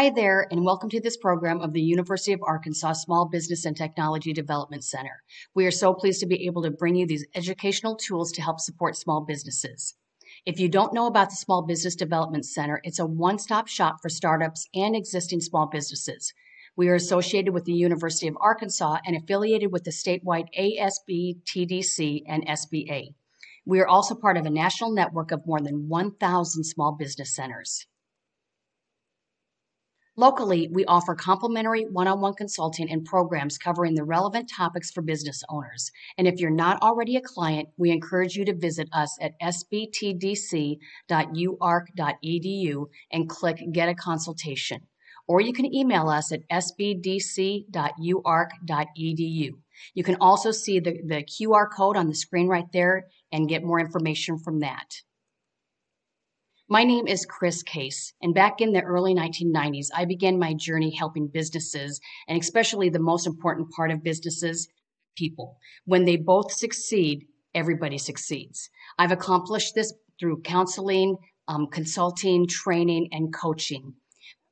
Hi there, and welcome to this program of the University of Arkansas Small Business and Technology Development Center. We are so pleased to be able to bring you these educational tools to help support small businesses. If you don't know about the Small Business Development Center, it's a one-stop shop for startups and existing small businesses. We are associated with the University of Arkansas and affiliated with the statewide ASB, TDC, and SBA. We are also part of a national network of more than 1,000 small business centers. Locally, we offer complimentary one-on-one consulting and programs covering the relevant topics for business owners. And if you're not already a client, we encourage you to visit us at sbtdc.uark.edu and click Get a Consultation. Or you can email us at sbdc.uark.edu. You can also see the QR code on the screen right there and get more information from that. My name is Chris Case, and back in the early 1990s, I began my journey helping businesses, and especially the most important part of businesses, people. When they both succeed, everybody succeeds. I've accomplished this through counseling, consulting, training, and coaching.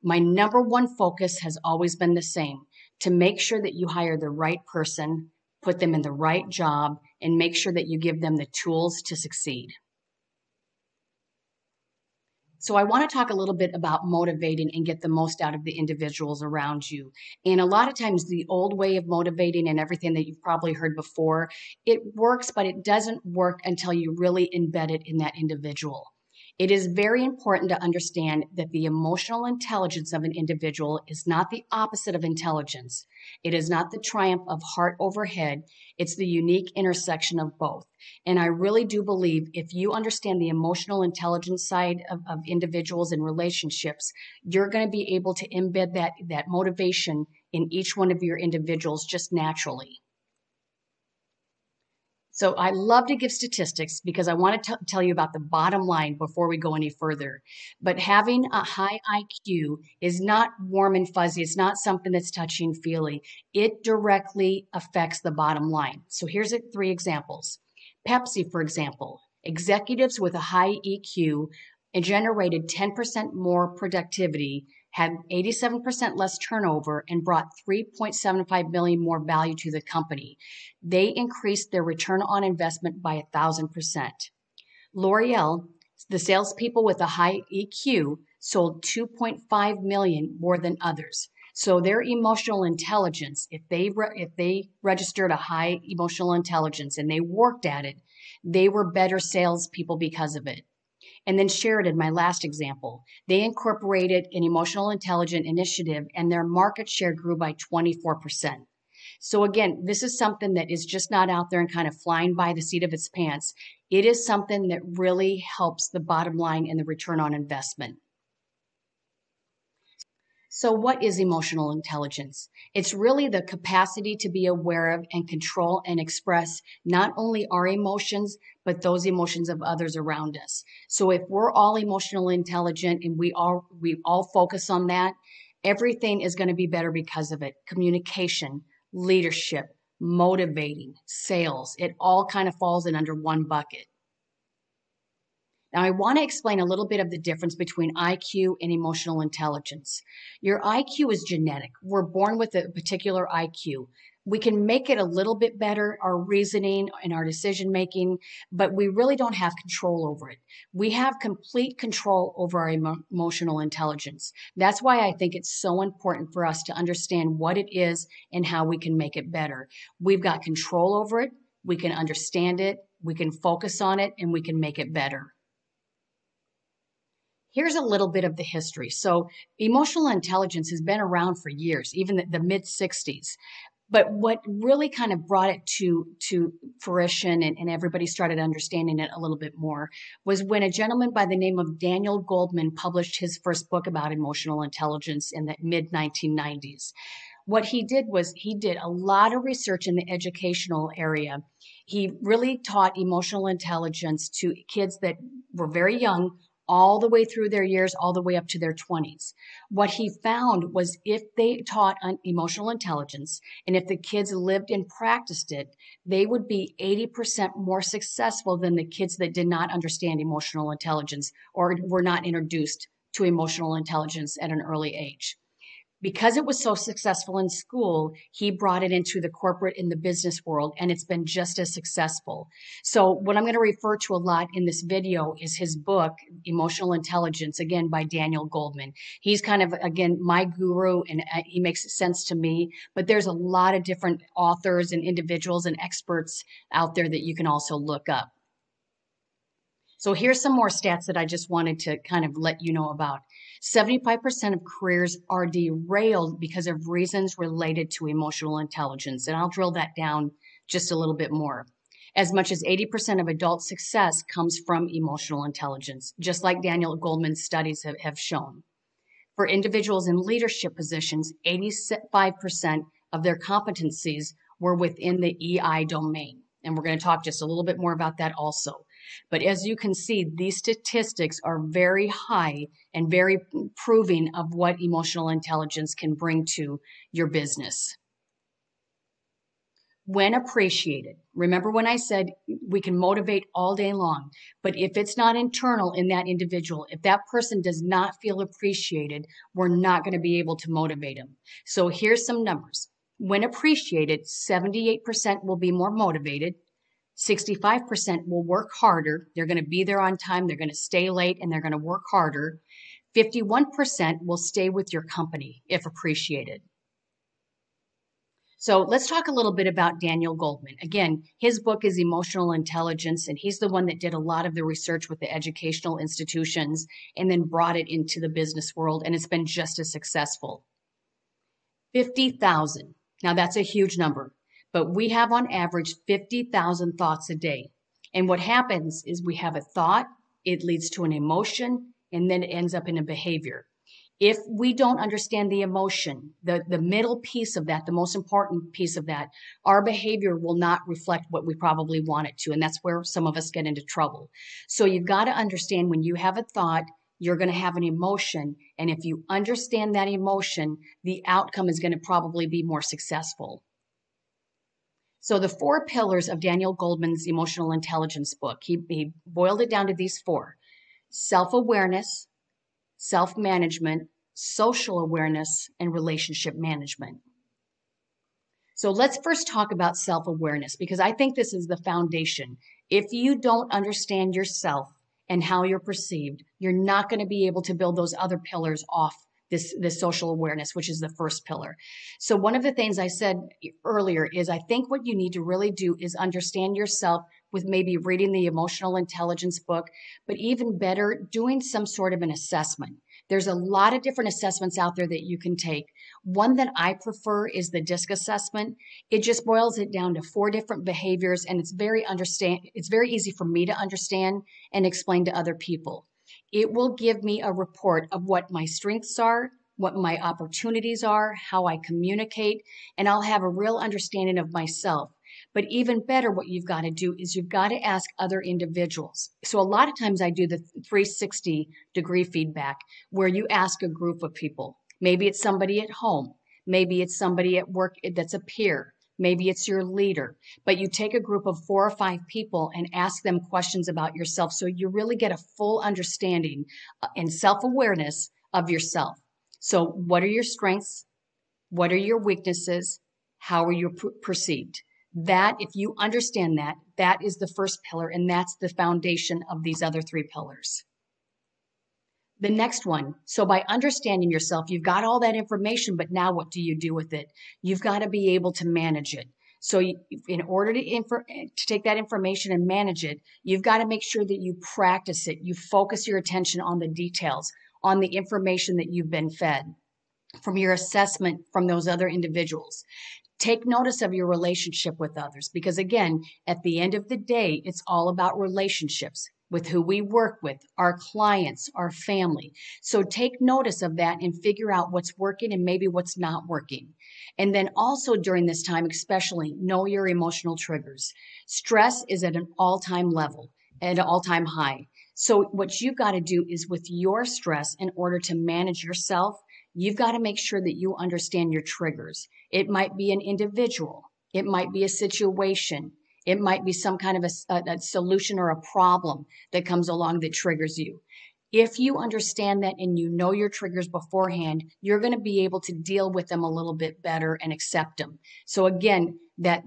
My number one focus has always been the same: to make sure that you hire the right person, put them in the right job, and make sure that you give them the tools to succeed. So I want to talk a little bit about motivating and get the most out of the individuals around you. And a lot of times the old way of motivating and everything that you've probably heard before, it works, but it doesn't work until you really embed it in that individual. It is very important to understand that the emotional intelligence of an individual is not the opposite of intelligence. It is not the triumph of heart over head. It's the unique intersection of both. And I really do believe if you understand the emotional intelligence side of individuals and relationships, you're going to be able to embed that motivation in each one of your individuals just naturally. So I love to give statistics because I want to tell you about the bottom line before we go any further. But having a high IQ is not warm and fuzzy. It's not something that's touchy-feely. It directly affects the bottom line. So here's 3 examples. Pepsi, for example, executives with a high EQ generated 10% more productivity, had 87% less turnover, and brought $3.75 million more value to the company. They increased their return on investment by 1,000%. L'Oreal, the salespeople with a high EQ, sold $2.5 million more than others. So their emotional intelligence, if they registered a high emotional intelligence and they worked at it, they were better salespeople because of it. And then Sheridan, my last example, they incorporated an emotional intelligence initiative and their market share grew by 24%. So again, this is something that is just not out there and kind of flying by the seat of its pants. It is something that really helps the bottom line and the return on investment. So what is emotional intelligence? It's really the capacity to be aware of and control and express not only our emotions, but those emotions of others around us. So if we're all emotionally intelligent and we all focus on that, everything is going to be better because of it. Communication, leadership, motivating, sales, it all kind of falls in under one bucket. Now, I want to explain a little bit of the difference between IQ and emotional intelligence. Your IQ is genetic. We're born with a particular IQ. We can make it a little bit better, our reasoning and our decision making, but we really don't have control over it. We have complete control over our emotional intelligence. That's why I think it's so important for us to understand what it is and how we can make it better. We've got control over it. We can understand it. We can focus on it, and we can make it better. Here's a little bit of the history. So emotional intelligence has been around for years, even the mid-60s. But what really kind of brought it to fruition and everybody started understanding it a little bit more was when a gentleman by the name of Daniel Goldman published his first book about emotional intelligence in the mid-1990s. What he did was he did a lot of research in the educational area. He really taught emotional intelligence to kids that were very young, all the way through their years, all the way up to their 20s. What he found was if they taught emotional intelligence and if the kids lived and practiced it, they would be 80% more successful than the kids that did not understand emotional intelligence or were not introduced to emotional intelligence at an early age. Because it was so successful in school, he brought it into the corporate and the business world, and it's been just as successful. So what I'm going to refer to a lot in this video is his book, Emotional Intelligence, again, by Daniel Goldman. He's kind of, again, my guru, and he makes sense to me, but there's a lot of different authors and individuals and experts out there that you can also look up. So here's some more stats that I just wanted to kind of let you know about. 75% of careers are derailed because of reasons related to emotional intelligence. And I'll drill that down just a little bit more. As much as 80% of adult success comes from emotional intelligence, just like Daniel Goldman's studies have shown. For individuals in leadership positions, 85% of their competencies were within the EI domain. And we're going to talk just a little bit more about that also. But as you can see, these statistics are very high and very proving of what emotional intelligence can bring to your business. When appreciated, remember when I said we can motivate all day long, but if it's not internal in that individual, if that person does not feel appreciated, we're not going to be able to motivate them. So here's some numbers. When appreciated, 78% will be more motivated. 65% will work harder. They're going to be there on time. They're going to stay late and they're going to work harder. 51% will stay with your company if appreciated. So let's talk a little bit about Daniel Goldman. Again, his book is Emotional Intelligence, and he's the one that did a lot of the research with the educational institutions and then brought it into the business world, and it's been just as successful. 50,000. Now that's a huge number. But we have on average 50,000 thoughts a day. And what happens is we have a thought, it leads to an emotion, and then it ends up in a behavior. If we don't understand the emotion, the middle piece of that, the most important piece of that, our behavior will not reflect what we probably want it to. And that's where some of us get into trouble. So you've got to understand when you have a thought, you're going to have an emotion. And if you understand that emotion, the outcome is going to probably be more successful. So the 4 pillars of Daniel Goldman's Emotional Intelligence book, he boiled it down to these 4: self-awareness, self-management, social awareness, and relationship management. So let's first talk about self-awareness, because I think this is the foundation. If you don't understand yourself and how you're perceived, you're not going to be able to build those other pillars off this social awareness, which is the first pillar. So one of the things I said earlier is I think what you need to really do is understand yourself with maybe reading the Emotional Intelligence book, but even better, doing some sort of an assessment. There's a lot of different assessments out there that you can take. One that I prefer is the DISC assessment. It just boils it down to 4 different behaviors, and it's very easy for me to understand and explain to other people. It will give me a report of what my strengths are, what my opportunities are, how I communicate, and I'll have a real understanding of myself. But even better, what you've got to do is you've got to ask other individuals. So a lot of times I do the 360-degree feedback where you ask a group of people. Maybe it's somebody at home. Maybe it's somebody at work that's a peer. Maybe it's your leader. But you take a group of 4 or 5 people and ask them questions about yourself so you really get a full understanding and self-awareness of yourself. So what are your strengths? What are your weaknesses? How are you perceived? That, if you understand that, that is the first pillar, and that's the foundation of these other 3 pillars. The next one, so by understanding yourself, you've got all that information, but now what do you do with it? You've got to be able to manage it. So in order to take that information and manage it, you've got to make sure that you practice it. You focus your attention on the details, on the information that you've been fed from your assessment from those other individuals. Take notice of your relationship with others, because again, at the end of the day, it's all about relationships with who we work with, our clients, our family. So take notice of that and figure out what's working and maybe what's not working. And then also during this time, especially, know your emotional triggers. Stress is at an all-time level, at an all-time high. So what you've got to do is with your stress, in order to manage yourself, you've got to make sure that you understand your triggers. It might be an individual. It might be a situation. It might be some kind of a solution or a problem that comes along that triggers you. If you understand that and you know your triggers beforehand, you're going to be able to deal with them a little bit better and accept them. So again, that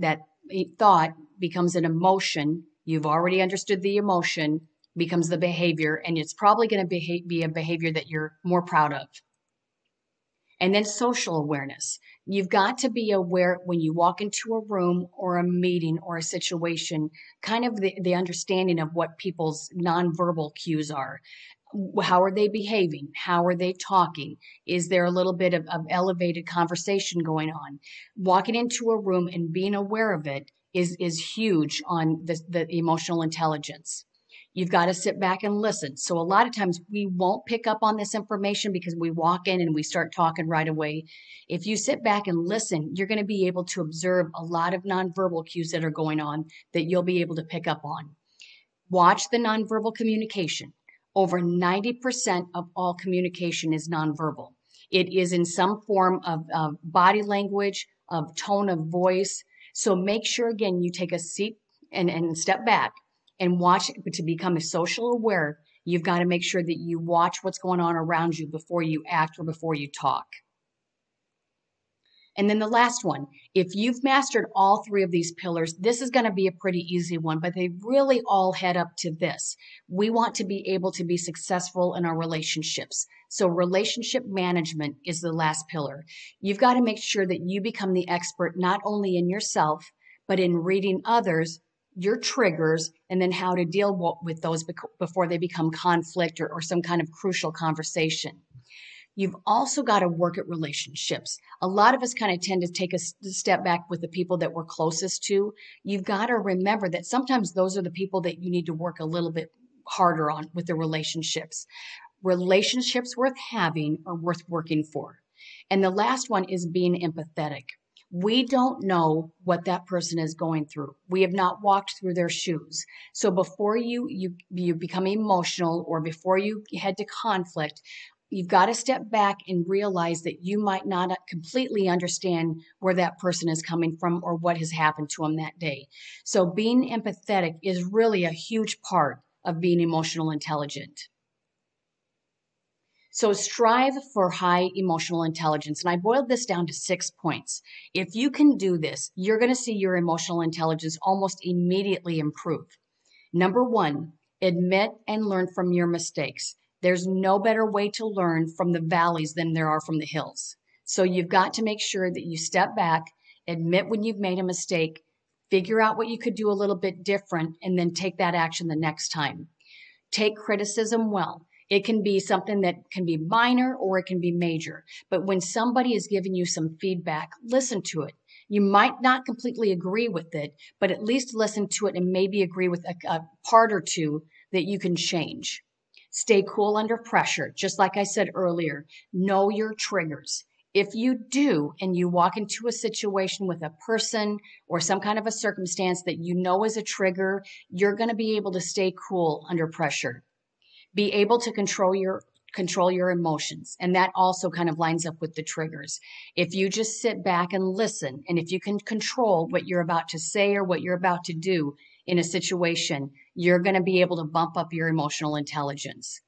thought becomes an emotion. You've already understood the emotion, becomes the behavior, and it's probably going to be a behavior that you're more proud of. And then social awareness. You've got to be aware when you walk into a room or a meeting or a situation, kind of the understanding of what people's nonverbal cues are. How are they behaving? How are they talking? Is there a little bit of elevated conversation going on? Walking into a room and being aware of it is huge on the emotional intelligence. You've got to sit back and listen. So a lot of times we won't pick up on this information because we walk in and we start talking right away. If you sit back and listen, you're going to be able to observe a lot of nonverbal cues that are going on that you'll be able to pick up on. Watch the nonverbal communication. Over 90% of all communication is nonverbal. It is in some form of body language, of tone of voice. So make sure, again, you take a seat and step back and watch. But to become a social aware, you've got to make sure that you watch what's going on around you before you act or before you talk. And then the last one, if you've mastered all three of these pillars, this is going to be a pretty easy one, but they really all head up to this. We want to be able to be successful in our relationships. So relationship management is the last pillar. You've got to make sure that you become the expert, not only in yourself, but in reading others, your triggers, and then how to deal with those before they become conflict or some kind of crucial conversation. You've also got to work at relationships. A lot of us kind of tend to take a step back with the people that we're closest to. You've got to remember that sometimes those are the people that you need to work a little bit harder on with the relationships. Relationships worth having are worth working for. And the last one is being empathetic. We don't know what that person is going through. We have not walked through their shoes. So before you become emotional or before you head to conflict, you've got to step back and realize that you might not completely understand where that person is coming from or what has happened to them that day. So being empathetic is really a huge part of being emotional intelligent. So strive for high emotional intelligence. And I boiled this down to 6 points. If you can do this, you're going to see your emotional intelligence almost immediately improve. Number 1, admit and learn from your mistakes. There's no better way to learn from the valleys than there are from the hills. So you've got to make sure that you step back, admit when you've made a mistake, figure out what you could do a little bit different, and then take that action the next time. Take criticism well. It can be something that can be minor or it can be major. But when somebody is giving you some feedback, listen to it. You might not completely agree with it, but at least listen to it and maybe agree with a part or two that you can change. Stay cool under pressure. Just like I said earlier, know your triggers. If you do, and you walk into a situation with a person or some kind of a circumstance that you know is a trigger, you're going to be able to stay cool under pressure. Be able to control your emotions. And that also kind of lines up with the triggers. If you just sit back and listen, and if you can control what you're about to say or what you're about to do in a situation, you're going to be able to bump up your emotional intelligence.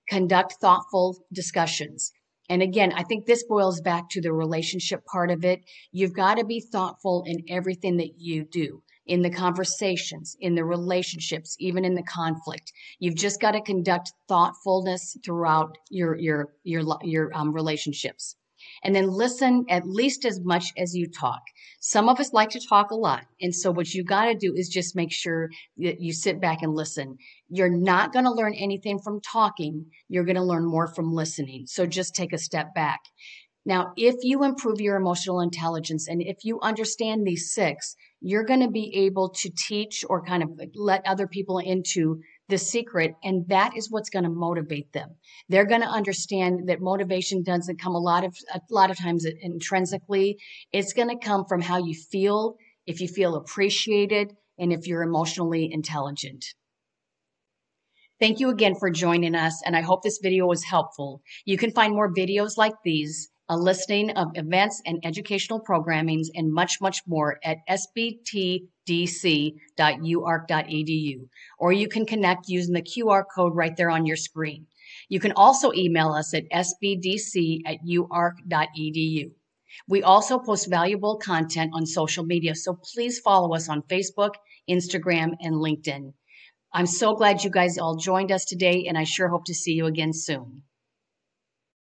Conduct thoughtful discussions. And again, I think this boils back to the relationship part of it. You've got to be thoughtful in everything that you do, in the conversations, in the relationships, even in the conflict. You've just got to conduct thoughtfulness throughout your relationships. And then listen at least as much as you talk. Some of us like to talk a lot. And so what you got to do is just make sure that you sit back and listen. You're not going to learn anything from talking. You're going to learn more from listening. So just take a step back. Now, if you improve your emotional intelligence and if you understand these 6, you're going to be able to teach or kind of let other people into the secret, and that is what's going to motivate them. They're going to understand that motivation doesn't come a lot of times intrinsically. It's going to come from how you feel, if you feel appreciated, and if you're emotionally intelligent. Thank you again for joining us, and I hope this video was helpful. You can find more videos like these, a listing of events and educational programmings, and much, much more at sbtdc.uark.edu, or you can connect using the QR code right there on your screen. You can also email us at sbdc@uark.edu. We also post valuable content on social media, so please follow us on Facebook, Instagram, and LinkedIn. I'm so glad you guys all joined us today, and I sure hope to see you again soon.